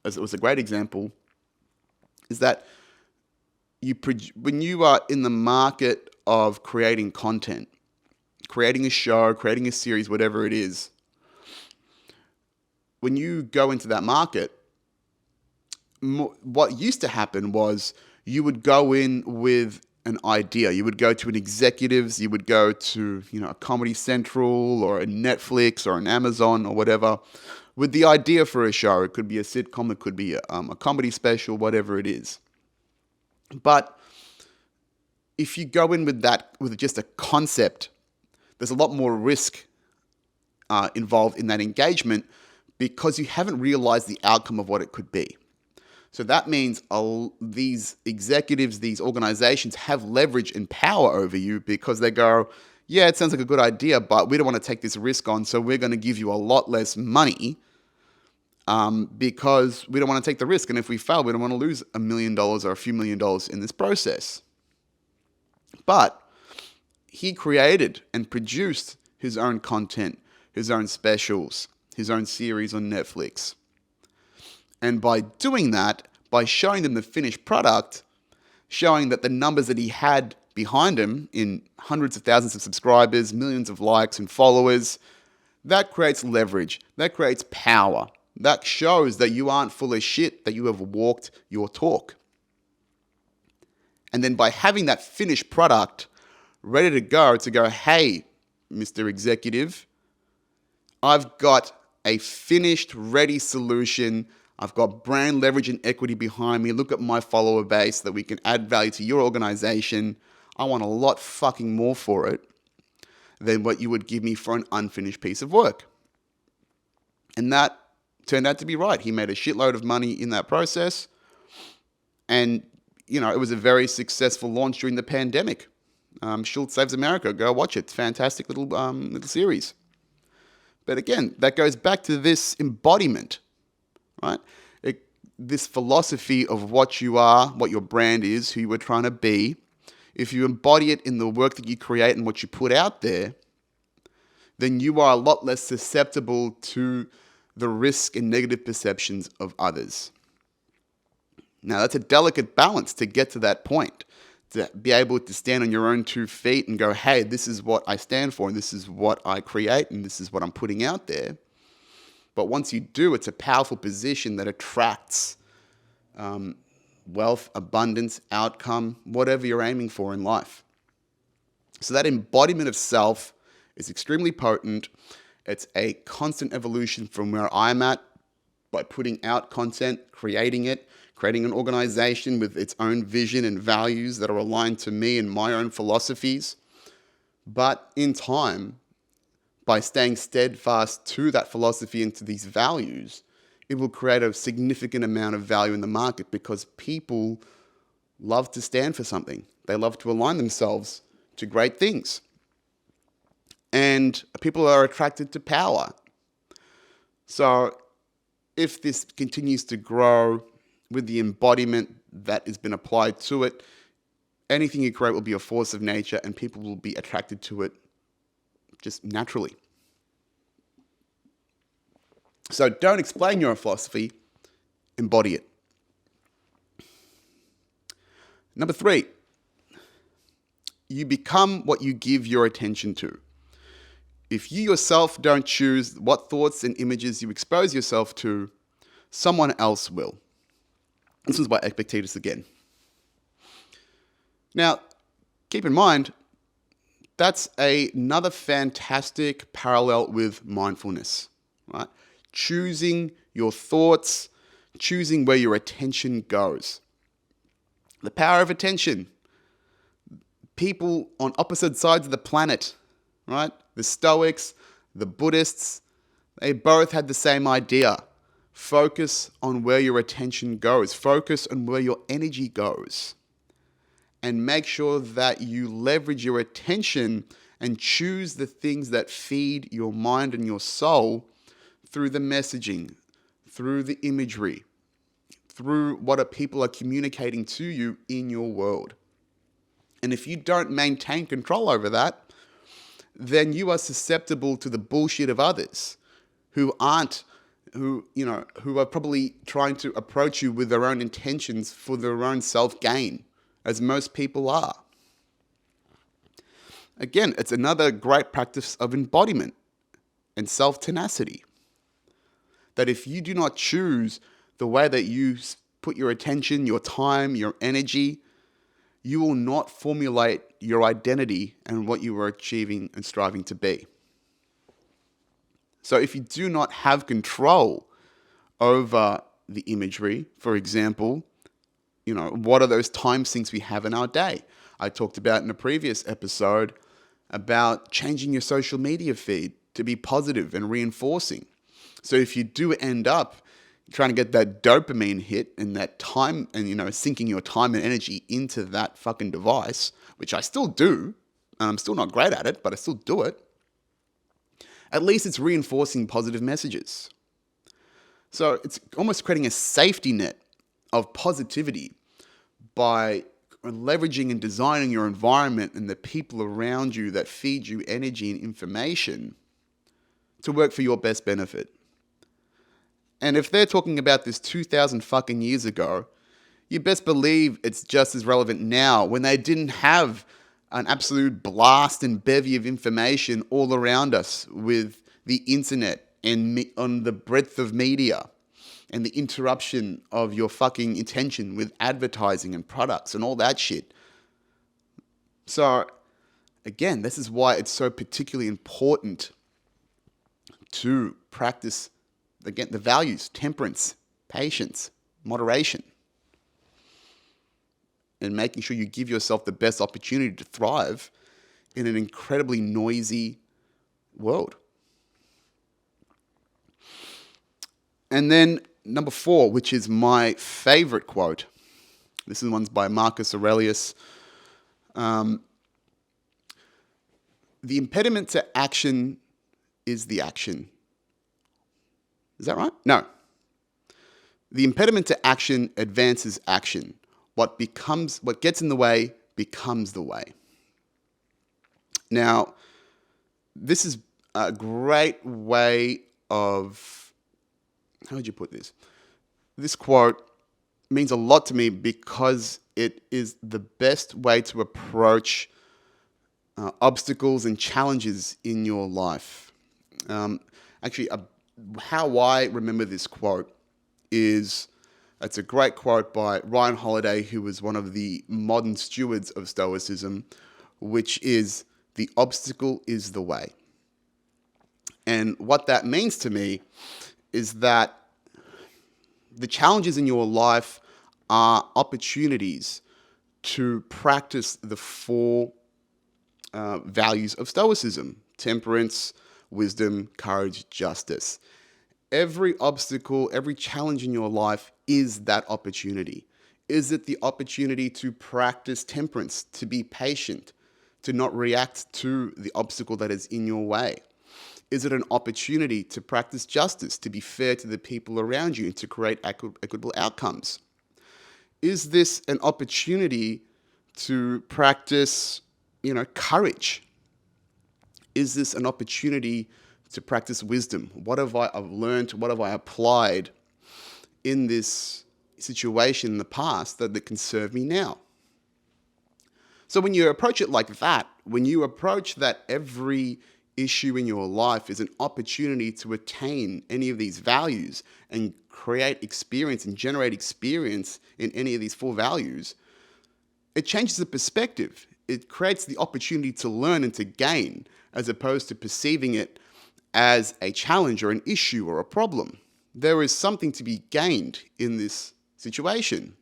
as it was a great example, is that when you are in the market of creating content, creating a show, creating a series, whatever it is, when you go into that market, what used to happen was you would go in with an idea. You would go to an executives, you would go to a Comedy Central or a Netflix or an Amazon or whatever with the idea for a show. It could be a sitcom, it could be a comedy special, whatever it is. But if you go in with just a concept, there's a lot more risk involved in that engagement because you haven't realized the outcome of what it could be. So that means these executives, these organizations have leverage and power over you because they go, yeah, it sounds like a good idea, but we don't want to take this risk on, so we're going to give you a lot less money because we don't want to take the risk. And if we fail, we don't want to lose $1 million or a few $1 million in this process. But he created and produced his own content, his own specials, his own series on Netflix. And by doing that, by showing them the finished product, showing that the numbers that he had behind him in hundreds of thousands of subscribers, millions of likes and followers, that creates leverage. That creates power. That shows that you aren't full of shit, that you have walked your talk. And then by having that finished product ready to go, hey, Mr. Executive, I've got a finished, ready solution. I've got brand leverage and equity behind me. Look at my follower base that we can add value to your organization. I want a lot fucking more for it than what you would give me for an unfinished piece of work. And that turned out to be right. He made a shitload of money in that process. And, it was a very successful launch during the pandemic. Schultz Saves America. Go watch it. It's a fantastic little series. But again, that goes back to this embodiment, right? This philosophy of what you are, what your brand is, who you were trying to be. If you embody it in the work that you create and what you put out there, then you are a lot less susceptible to the risk and negative perceptions of others. Now, that's a delicate balance to get to that point, to be able to stand on your own 2 feet and go, hey, this is what I stand for, and this is what I create, and this is what I'm putting out there. But once you do, it's a powerful position that attracts wealth, abundance, outcome, whatever you're aiming for in life. So that embodiment of self is extremely potent. It's a constant evolution from where I'm at by putting out content, creating it, creating an organization with its own vision and values that are aligned to me and my own philosophies. But in time, by staying steadfast to that philosophy and to these values, it will create a significant amount of value in the market because people love to stand for something. They love to align themselves to great things. And people are attracted to power. So if this continues to grow with the embodiment that has been applied to it, anything you create will be a force of nature and people will be attracted to it just naturally. So don't explain your philosophy, embody it. Number 3, you become what you give your attention to. If you yourself don't choose what thoughts and images you expose yourself to, someone else will. This is by Epictetus again. Now, keep in mind, that's another fantastic parallel with mindfulness, right? Choosing your thoughts, choosing where your attention goes. The power of attention. People on opposite sides of the planet, right? The Stoics, the Buddhists, they both had the same idea. Focus on where your attention goes. Focus on where your energy goes. And make sure that you leverage your attention and choose the things that feed your mind and your soul through the messaging, through the imagery, through what people are communicating to you in your world. And if you don't maintain control over that, then you are susceptible to the bullshit of others who are probably trying to approach you with their own intentions for their own self-gain, as most people are. Again, it's another great practice of embodiment and self-tenacity. That if you do not choose the way that you put your attention, your time, your energy, you will not formulate your identity and what you are achieving and striving to be. So if you do not have control over the imagery, for example, what are those time sinks we have in our day? I talked about in a previous episode about changing your social media feed to be positive and reinforcing. So if you do end up trying to get that dopamine hit and that time and, sinking your time and energy into that fucking device, which I still do, and I'm still not great at it, but I still do it, at least it's reinforcing positive messages. So it's almost creating a safety net of positivity by leveraging and designing your environment and the people around you that feed you energy and information to work for your best benefit. And if they're talking about this 2,000 fucking years ago, you best believe it's just as relevant now when they didn't have an absolute blast and bevy of information all around us with the internet and on the breadth of media and the interruption of your fucking attention with advertising and products and all that shit. So, again, this is why it's so particularly important to practice, again, the values, temperance, patience, moderation, and making sure you give yourself the best opportunity to thrive in an incredibly noisy world. And then number 4, which is my favorite quote. This one's by Marcus Aurelius. The impediment to action is the action. Is that right? No. The impediment to action advances action. What gets in the way becomes the way. Now, this is a great way of, how would you put this? This quote means a lot to me because it is the best way to approach obstacles and challenges in your life. Actually, how I remember this quote is, it's a great quote by Ryan Holiday, who was one of the modern stewards of Stoicism, which is, the obstacle is the way. And what that means to me is that the challenges in your life are opportunities to practice the four values of Stoicism: temperance, wisdom, courage, justice. Every obstacle, every challenge in your life is that opportunity. Is it the opportunity to practice temperance, to be patient, to not react to the obstacle that is in your way? Is it an opportunity to practice justice, to be fair to the people around you, and to create equitable outcomes? Is this an opportunity to practice, courage? Is this an opportunity to practice wisdom? What have I've learned? What have I applied in this situation in the past that can serve me now? So when you approach it like that, when you approach that every issue in your life is an opportunity to attain any of these values and create experience and generate experience in any of these four values, it changes the perspective. It creates the opportunity to learn and to gain, as opposed to perceiving it as a challenge or an issue or a problem. There is something to be gained in this situation.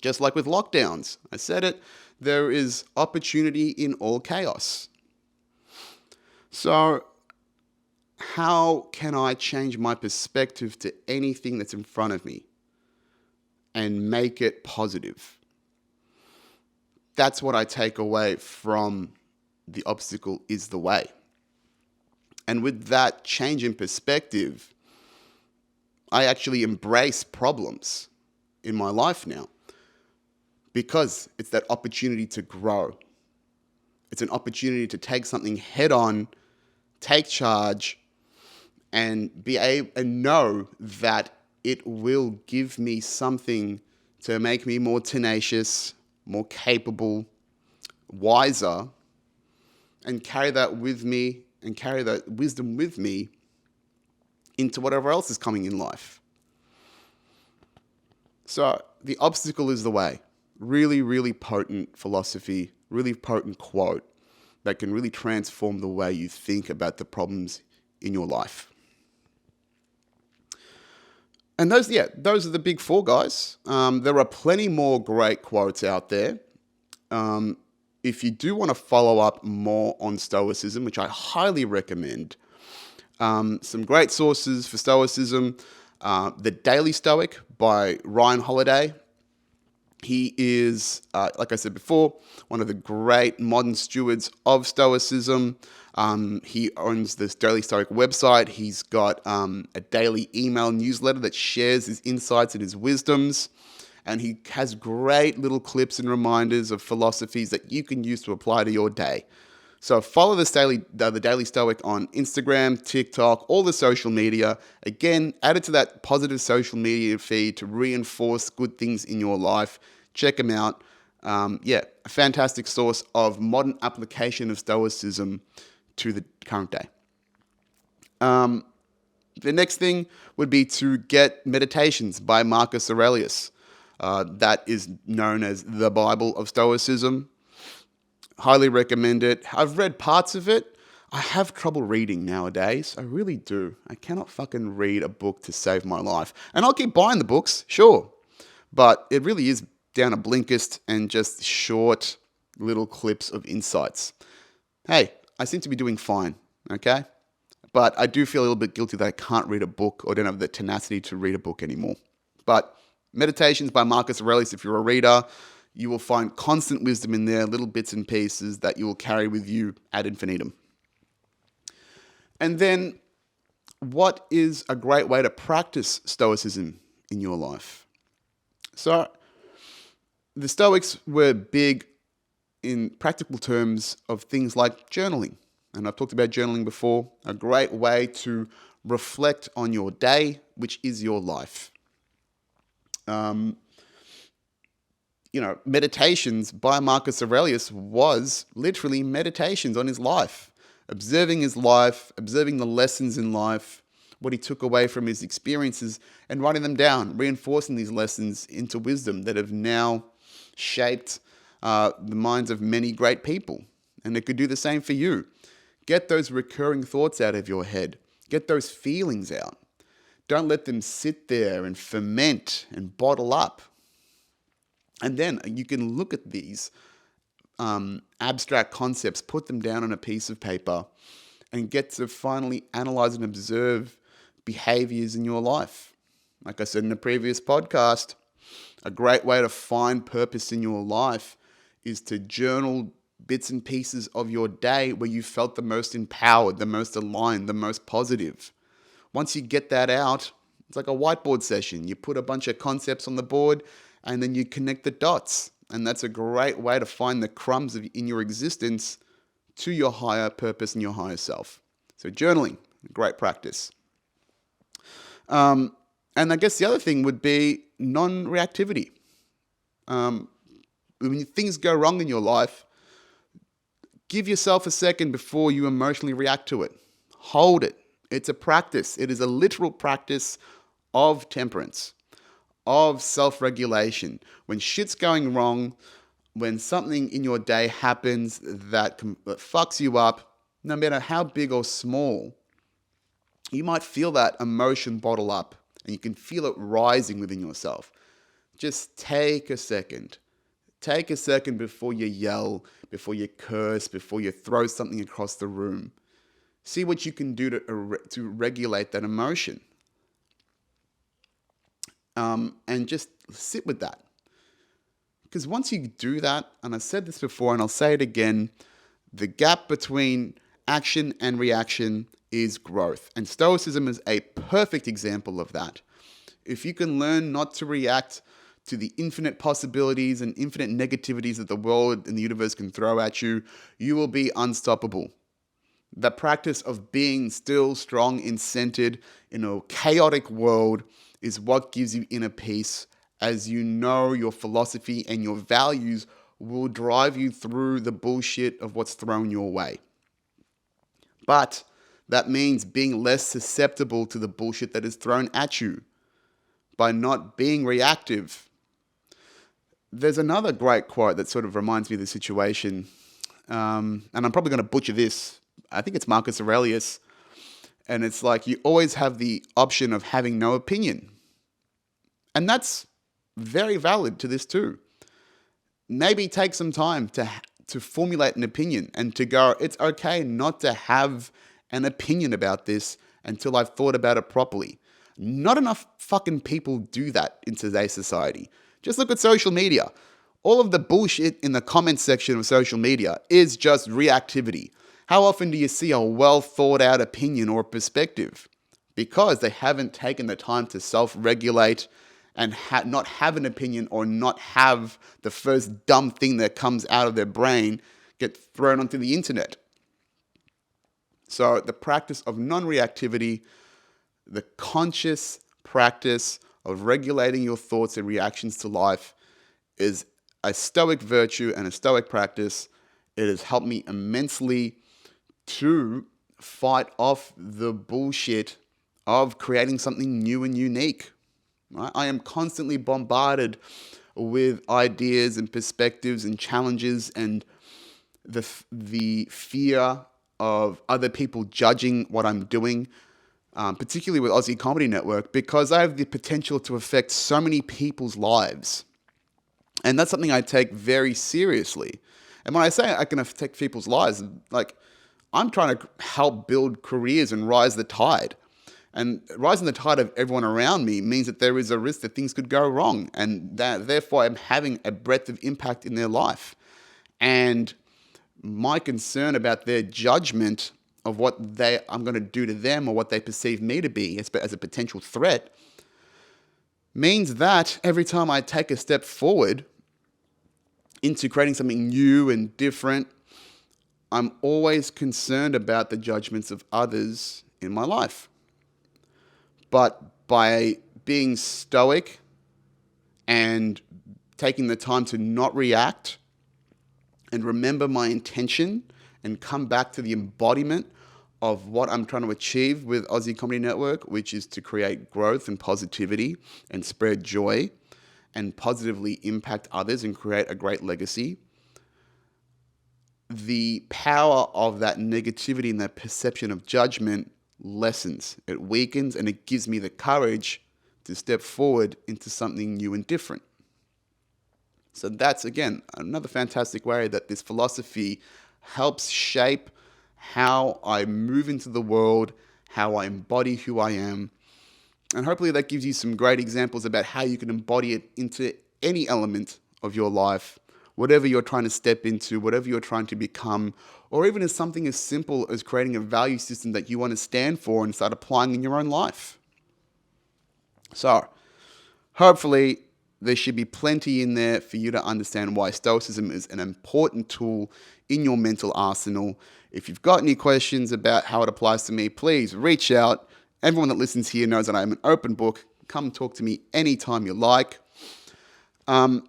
Just like with lockdowns, I said it, there is opportunity in all chaos. So, how can I change my perspective to anything that's in front of me and make it positive? That's what I take away from the obstacle is the way. And with that change in perspective, I actually embrace problems in my life now, because it's that opportunity to grow. It's an opportunity to take something head on, take charge, and be able and know that it will give me something to make me more tenacious, more capable, wiser, and carry that with me and carry that wisdom with me into whatever else is coming in life. So the obstacle is the way. Really, really potent philosophy, really potent quote that can really transform the way you think about the problems in your life. And those are the big four, guys. There are plenty more great quotes out there. If you do want to follow up more on Stoicism, which I highly recommend, some great sources for Stoicism: the Daily Stoic by Ryan Holiday. He is, like I said before, one of the great modern stewards of Stoicism. He owns this Daily Stoic website. He's got a daily email newsletter that shares his insights and his wisdoms. And he has great little clips and reminders of philosophies that you can use to apply to your day. So follow the Daily Stoic on Instagram, TikTok, all the social media. Again, add it to that positive social media feed to reinforce good things in your life. Check them out. A fantastic source of modern application of Stoicism to the current day. The next thing would be to get Meditations by Marcus Aurelius. That is known as the Bible of Stoicism. Highly recommend it. I've read parts of it. I have trouble reading nowadays. I really do. I cannot fucking read a book to save my life. And I'll keep buying the books, sure. But it really is down a Blinkist and just short little clips of insights. Hey, I seem to be doing fine, okay? But I do feel a little bit guilty that I can't read a book or don't have the tenacity to read a book anymore. But Meditations by Marcus Aurelius, if you're a reader, You will find constant wisdom in there, little bits and pieces that you will carry with you ad infinitum. And then, what is a great way to practice Stoicism in your life? So, the Stoics were big in practical terms of things like journaling. And I've talked about journaling before, a great way to reflect on your day, which is your life. Meditations by Marcus Aurelius was literally meditations on his life, observing his life, observing the lessons in life, what he took away from his experiences, and writing them down, reinforcing these lessons into wisdom that have now shaped the minds of many great people. And it could do the same for you. Get those recurring thoughts out of your head. Get those feelings out. Don't let them sit there and ferment and bottle up. And then you can look at these abstract concepts, put them down on a piece of paper, and get to finally analyze and observe behaviors in your life. Like I said in the previous podcast, a great way to find purpose in your life is to journal bits and pieces of your day where you felt the most empowered, the most aligned, the most positive. Once you get that out, it's like a whiteboard session. You put a bunch of concepts on the board and then you connect the dots. And that's a great way to find the crumbs in your existence to your higher purpose and your higher self. So journaling, great practice. And I guess the other thing would be non-reactivity. When things go wrong in your life, give yourself a second before you emotionally react to it. Hold it. It's a practice. It is a literal practice of temperance, of self-regulation. When shit's going wrong, when something in your day happens that fucks you up, no matter how big or small, you might feel that emotion bottle up and you can feel it rising within yourself. Just take a second. Take a second before you yell, before you curse, before you throw something across the room. See what you can do to regulate that emotion. And just sit with that. Because once you do that, and I've said this before and I'll say it again, the gap between action and reaction is growth. And Stoicism is a perfect example of that. If you can learn not to react to the infinite possibilities and infinite negativities that the world and the universe can throw at you, you will be unstoppable. The practice of being still, strong, and centered in a chaotic world is what gives you inner peace, as you know your philosophy and your values will drive you through the bullshit of what's thrown your way. But that means being less susceptible to the bullshit that is thrown at you by not being reactive. There's another great quote that sort of reminds me of the situation, and I'm probably going to butcher this. I think it's Marcus Aurelius, and it's like you always have the option of having no opinion. And that's very valid to this too. Maybe take some time to formulate an opinion and to go, it's okay not to have an opinion about this until I've thought about it properly. Not enough fucking people do that in today's society. Just look at social media. All of the bullshit in the comments section of social media is just reactivity. How often do you see a well thought out opinion or perspective? Because they haven't taken the time to self-regulate and not have an opinion or not have the first dumb thing that comes out of their brain get thrown onto the internet. So the practice of non-reactivity, the conscious practice of regulating your thoughts and reactions to life is a Stoic virtue and a Stoic practice. It has helped me immensely to fight off the bullshit of creating something new and unique. Right? I am constantly bombarded with ideas and perspectives and challenges and the fear of other people judging what I'm doing, particularly with Aussie Comedy Network, because I have the potential to affect so many people's lives. And that's something I take very seriously. And when I say I can affect people's lives, like I'm trying to help build careers and rise the tide. And rising the tide of everyone around me means that there is a risk that things could go wrong, and that therefore I'm having a breadth of impact in their life. And my concern about their judgment of what I'm going to do to them or what they perceive me to be as a potential threat means that every time I take a step forward into creating something new and different, I'm always concerned about the judgments of others in my life. But by being stoic and taking the time to not react and remember my intention and come back to the embodiment of what I'm trying to achieve with Aussie Comedy Network, which is to create growth and positivity and spread joy and positively impact others and create a great legacy, the power of that negativity and that perception of judgment lessens. It weakens, and it gives me the courage to step forward into something new and different. So that's, again, another fantastic way that this philosophy helps shape how I move into the world, how I embody who I am. And hopefully that gives you some great examples about how you can embody it into any element of your life, whatever you're trying to step into, whatever you're trying to become, or even as something as simple as creating a value system that you want to stand for and start applying in your own life. So, hopefully, there should be plenty in there for you to understand why Stoicism is an important tool in your mental arsenal. If you've got any questions about how it applies to me, please reach out. Everyone that listens here knows that I'm an open book. Come talk to me anytime you like. And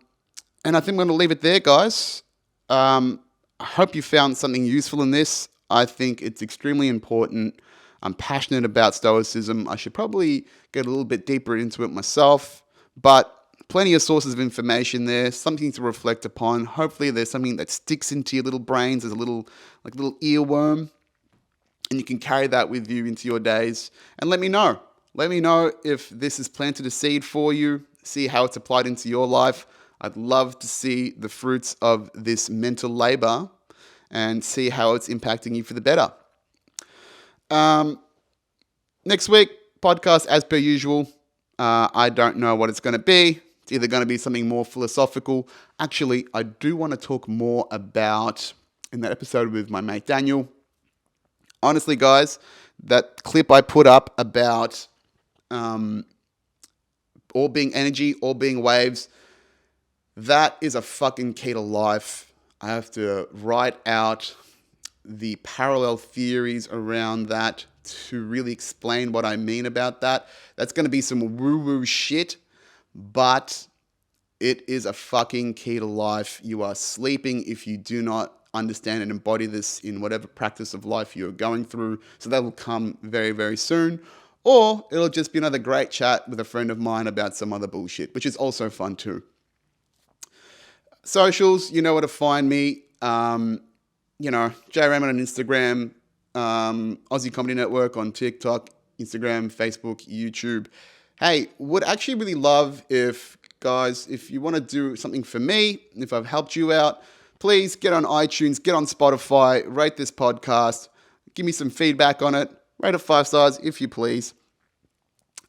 I think I'm going to leave it there, guys. I hope you found something useful in this. I think it's extremely important. I'm passionate about Stoicism. I should probably get a little bit deeper into it myself, but plenty of sources of information there, something to reflect upon. Hopefully there's something that sticks into your little brains as a little earworm, and you can carry that with you into your days. And let me know. Let me know if this has planted a seed for you, see how it's applied into your life. I'd love to see the fruits of this mental labor and see how it's impacting you for the better. Next week, podcast as per usual. I don't know what it's going to be. It's either going to be something more philosophical. Actually, I do want to talk more about, in that episode with my mate Daniel, honestly, guys, that clip I put up about all being energy, all being waves, that is a fucking key to life. I have to write out the parallel theories around that to really explain what I mean about that. That's going to be some woo-woo shit, but it is a fucking key to life. You are sleeping if you do not understand and embody this in whatever practice of life you're going through. So that will come very, very soon. Or it'll just be another great chat with a friend of mine about some other bullshit, which is also fun too. Socials, you know where to find me. Jay Raymond on Instagram, Aussie Comedy Network on TikTok, Instagram, Facebook, YouTube. Hey, would actually really love if you want to do something for me, if I've helped you out, please get on iTunes, get on Spotify, rate this podcast, give me some feedback on it, rate it 5 stars if you please,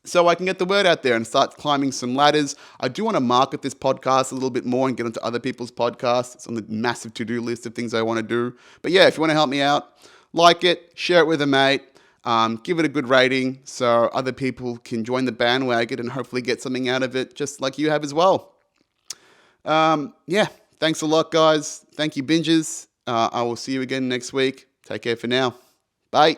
so I can get the word out there and start climbing some ladders. I do want to market this podcast a little bit more and get onto other people's podcasts. It's on the massive to-do list of things I want to do. But yeah, if you want to help me out, like it, share it with a mate, give it a good rating so other people can join the bandwagon and hopefully get something out of it just like you have as well. Thanks a lot, guys. Thank you, Binges. I will see you again next week. Take care for now. Bye.